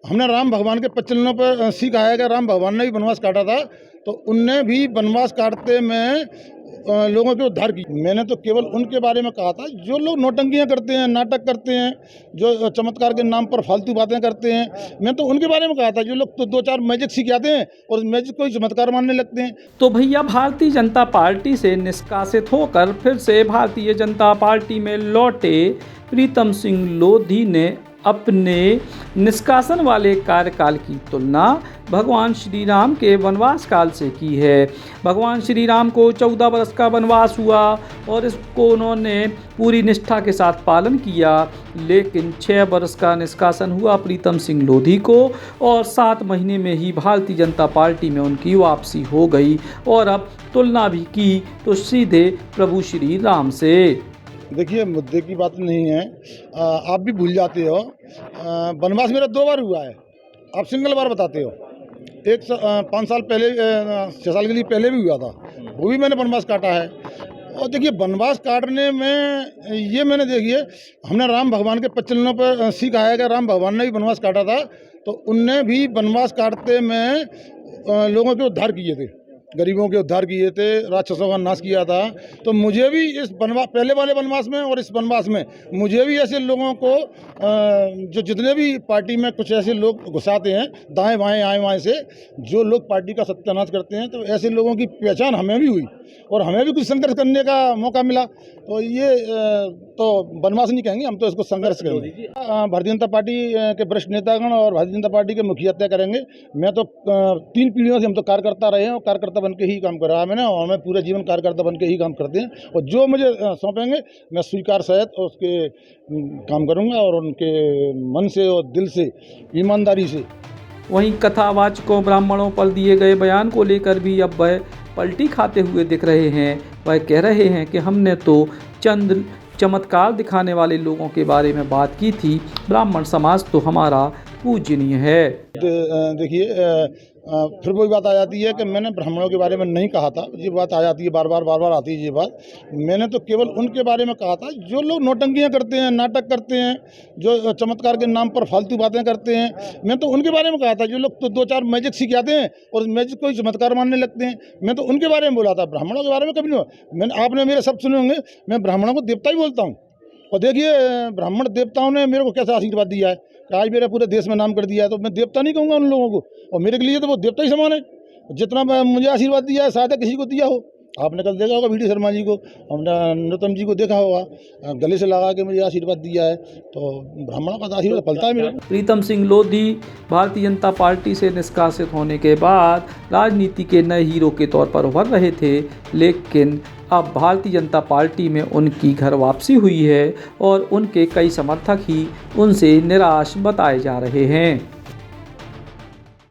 हमने राम भगवान के प्रचलनों पर सीखा है कि राम भगवान ने भी वनवास काटा था, तो उनने भी वनवास काटते में लोगों के उद्धार की। मैंने तो केवल उनके बारे में कहा था जो लोग नौटंकियां करते हैं, नाटक करते हैं, जो चमत्कार के नाम पर फालतू बातें करते हैं। मैं तो उनके बारे में कहा था जो लोग तो 2-4 मैजिक सीख जाते हैं और उस मैजिक को ही चमत्कार मानने लगते हैं। तो भैया भारतीय जनता पार्टी से निष्कासित होकर फिर से भारतीय जनता पार्टी में लौटे प्रीतम सिंह लोधी ने अपने निष्कासन वाले कार्यकाल की तुलना भगवान श्री राम के वनवास काल से की है। भगवान श्री राम को 14 वर्ष का वनवास हुआ और इसको उन्होंने पूरी निष्ठा के साथ पालन किया, लेकिन 6 वर्ष का निष्कासन हुआ प्रीतम सिंह लोधी को और 7 महीने में ही भारतीय जनता पार्टी में उनकी वापसी हो गई। और अब तुलना भी की तो सीधे प्रभु श्री राम से। देखिए, मुद्दे की बात नहीं है, आप भी भूल जाते हो। वनवास मेरा 2 बार हुआ है, आप सिंगल बार बताते हो। 5 साल पहले, 6 साल के लिए पहले भी हुआ था, वो भी मैंने वनवास काटा है। और देखिए, वनवास काटने में ये मैंने देखिए हमने राम भगवान के प्रचलनों पर सीखा है कि राम भगवान ने भी वनवास काटा था, तो उनने भी वनवास काटते में लोगों के उद्धार किए थे, गरीबों के उद्धार किए थे, राक्षसों का नाश किया था। तो मुझे भी इस वनवास, पहले वाले वनवास में और इस वनवास में, मुझे भी ऐसे लोगों को जो जितने भी पार्टी में कुछ ऐसे लोग घुसाते हैं दाएं बाएं आए बाएं से, जो लोग पार्टी का सत्यानाश करते हैं, तो ऐसे लोगों की पहचान हमें भी हुई और हमें भी कुछ संघर्ष करने का मौका मिला। तो ये तो वनवास नहीं कहेंगे, हम तो इसको संघर्ष करेंगे। भारतीय जनता पार्टी के वरिष्ठ नेतागण और भारतीय जनता पार्टी के मुखिया तय करेंगे। मैं तो 3 पीढ़ियों से हम तो कार्यकर्ता रहे हैं और कार्यकर्ता बन के ही काम कर रहा है मैंने, और हमें पूरे जीवन कार्यकर्ता बन के ही काम करते हैं। और जो मुझे सौंपेंगे मैं स्वीकार सहित और उसके काम करूँगा और उनके मन से और दिल से, ईमानदारी से। वहीं कथावाचकों ब्राह्मणों पर दिए गए बयान को लेकर भी अब वह पलटी खाते हुए दिख रहे हैं। वह कह रहे हैं कि हमने तो चंद चमत्कार दिखाने वाले लोगों के बारे में बात की थी, ब्राह्मण समाज तो हमारा पूजनीय है। देखिए, फिर वही बात आ जाती है कि मैंने ब्राह्मणों के बारे में नहीं कहा था। ये बात आ जाती है, बार बार आती है ये बात। मैंने तो केवल उनके बारे में कहा था जो लोग नौटंकियां करते हैं, नाटक करते हैं, जो चमत्कार के नाम पर फालतू बातें करते हैं। मैं तो उनके बारे में कहा था जो लोग तो 2-4 मैजिक सीख जाते हैं और उस मैजिक को ही चमत्कार मानने लगते हैं। मैं तो उनके बारे में बोला था, ब्राह्मणों के बारे में कभी नहीं। आपने मेरे शब्द सुने होंगे, मैं ब्राह्मणों को देवता ही बोलता हूँ। और देखिए, ब्राह्मण देवताओं ने मेरे को कैसा आशीर्वाद दिया है, आज मेरे पूरे देश में नाम कर दिया है, तो मैं देवता नहीं कहूँगा उन लोगों को। और मेरे लिए तो वो देवता ही समान है। जितना मुझे आशीर्वाद दिया है शायद किसी को दिया हो। आपने कल देखा होगा वीडी शर्मा जी को, हमने नरोत्तम जी को देखा होगा, गले से लगा के मुझे आशीर्वाद दिया है। तो ब्राह्मणों का आशीर्वाद फलता है मेरे। प्रीतम सिंह लोधी भारतीय जनता पार्टी से निष्कासित होने के बाद राजनीति के नए हीरो के तौर पर उभर रहे थे, लेकिन अब भारतीय जनता पार्टी में उनकी घर वापसी हुई है और उनके कई समर्थक ही उनसे निराश बताए जा रहे हैं।